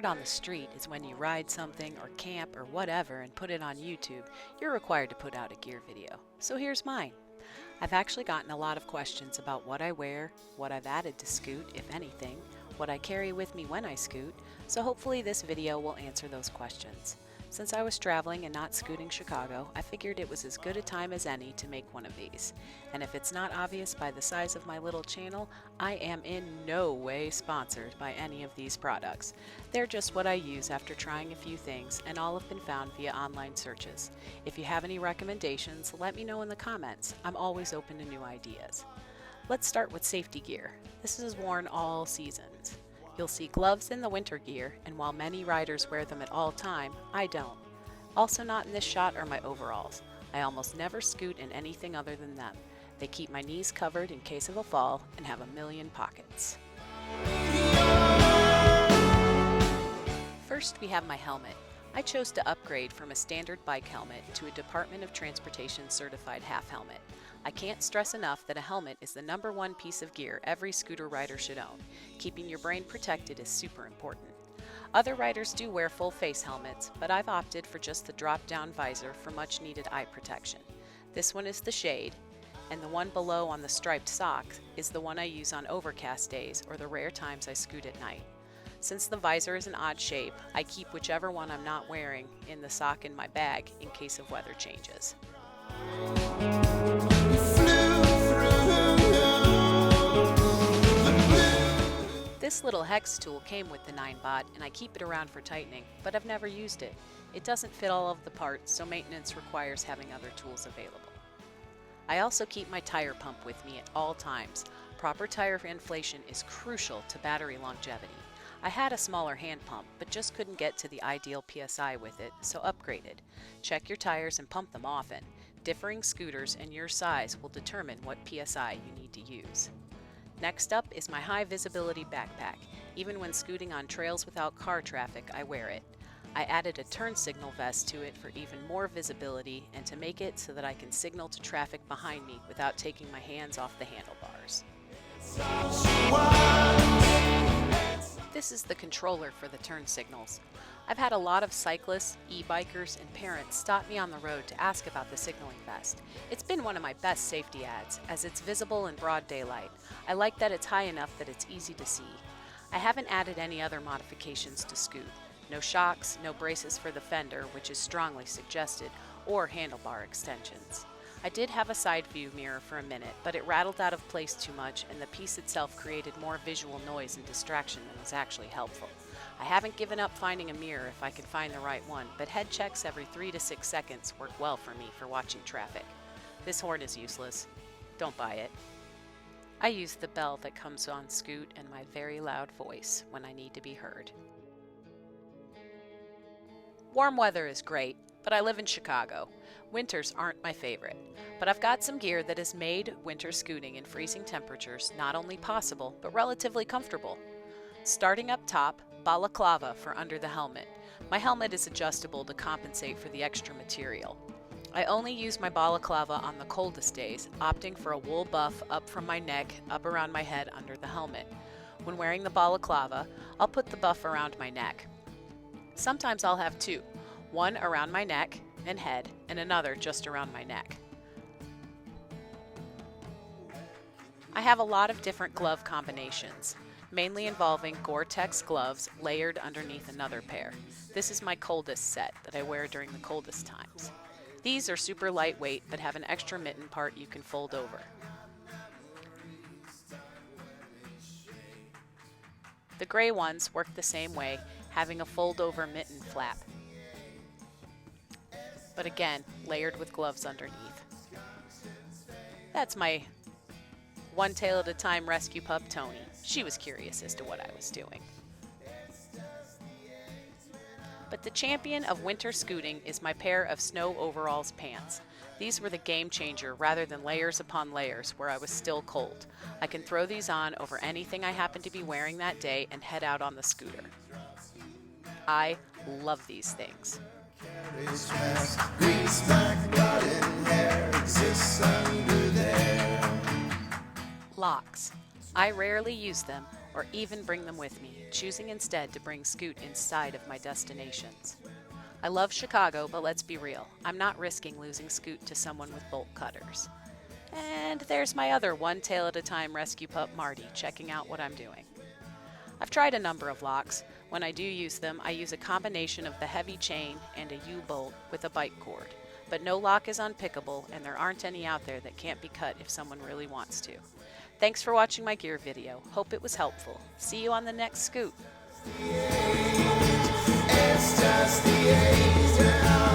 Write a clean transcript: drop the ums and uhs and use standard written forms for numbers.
word on the street is when you ride something or camp or whatever and put it on YouTube, you're required to put out a gear video. So here's mine. I've actually gotten a lot of questions about what I wear, what I've added to Scoot, if anything, what I carry with me when I scoot, so hopefully this video will answer those questions. Since I was traveling and not scooting Chicago, I figured it was as good a time as any to make one of these. And if it's not obvious by the size of my little channel, I am in no way sponsored by any of these products. They're just what I use after trying a few things, and all have been found via online searches. If you have any recommendations, let me know in the comments. I'm always open to new ideas. Let's start with safety gear. This is worn all seasons. You'll see gloves in the winter gear, and while many riders wear them at all time, I don't. Also not in this shot are my overalls. I almost never scoot in anything other than them. They keep my knees covered in case of a fall and have a million pockets. First, we have my helmet. I chose to upgrade from a standard bike helmet to a Department of Transportation certified half helmet. I can't stress enough that a helmet is the #1 piece of gear every scooter rider should own. Keeping your brain protected is super important. Other riders do wear full face helmets, but I've opted for just the drop-down visor for much needed eye protection. This one is the Shade, and the one below on the striped sock is the one I use on overcast days or the rare times I scoot at night. Since the visor is an odd shape, I keep whichever one I'm not wearing in the sock in my bag in case of weather changes. This little hex tool came with the Ninebot, and I keep it around for tightening, but I've never used it. It doesn't fit all of the parts, so maintenance requires having other tools available. I also keep my tire pump with me at all times. Proper tire inflation is crucial to battery longevity. I had a smaller hand pump, but just couldn't get to the ideal PSI with it, so upgraded. Check your tires and pump them often. Differing scooters and your size will determine what PSI you need to use. Next up is my high visibility backpack. Even when scooting on trails without car traffic, I wear it. I added a turn signal vest to it for even more visibility and to make it so that I can signal to traffic behind me without taking my hands off the handlebars. This is the controller for the turn signals. I've had a lot of cyclists, e-bikers, and parents stop me on the road to ask about the signaling vest. It's been one of my best safety ads, as it's visible in broad daylight. I like that it's high enough that it's easy to see. I haven't added any other modifications to Scoot. No shocks, no braces for the fender, which is strongly suggested, or handlebar extensions. I did have a side view mirror for a minute, but it rattled out of place too much, and the piece itself created more visual noise and distraction than was actually helpful. I haven't given up finding a mirror if I can find the right one, but head checks every 3 to 6 seconds work well for me for watching traffic. This horn is useless. Don't buy it. I use the bell that comes on Scoot and my very loud voice when I need to be heard. Warm weather is great, but I live in Chicago. Winters aren't my favorite, but I've got some gear that has made winter scooting in freezing temperatures not only possible, but relatively comfortable. Starting up top, balaclava for under the helmet. My helmet is adjustable to compensate for the extra material. I only use my balaclava on the coldest days, opting for a wool buff up from my neck, up around my head under the helmet. When wearing the balaclava, I'll put the buff around my neck. Sometimes I'll have two, one around my neck and head, and another just around my neck. I have a lot of different glove combinations, mainly involving Gore-Tex gloves layered underneath another pair. This is my coldest set that I wear during the coldest times. These are super lightweight but have an extra mitten part you can fold over. The gray ones work the same way, having a fold-over mitten flap, but again, layered with gloves underneath. That's my one tail at a time rescue pup, Tony. She was curious as to what I was doing. But the champion of winter scooting is my pair of snow overalls pants. These were the game changer rather than layers upon layers where I was still cold. I can throw these on over anything I happen to be wearing that day and head out on the scooter. I love these things. Locks. I rarely use them, or even bring them with me, choosing instead to bring Scoot inside of my destinations. I love Chicago, but let's be real, I'm not risking losing Scoot to someone with bolt cutters. And there's my other one tail at a time rescue pup, Marty, checking out what I'm doing. I've tried a number of locks. When I do use them, I use a combination of the heavy chain and a U-bolt with a bite cord. But no lock is unpickable, and there aren't any out there that can't be cut if someone really wants to. Thanks for watching my gear video. Hope it was helpful. See you on the next Scoot. It's just the age.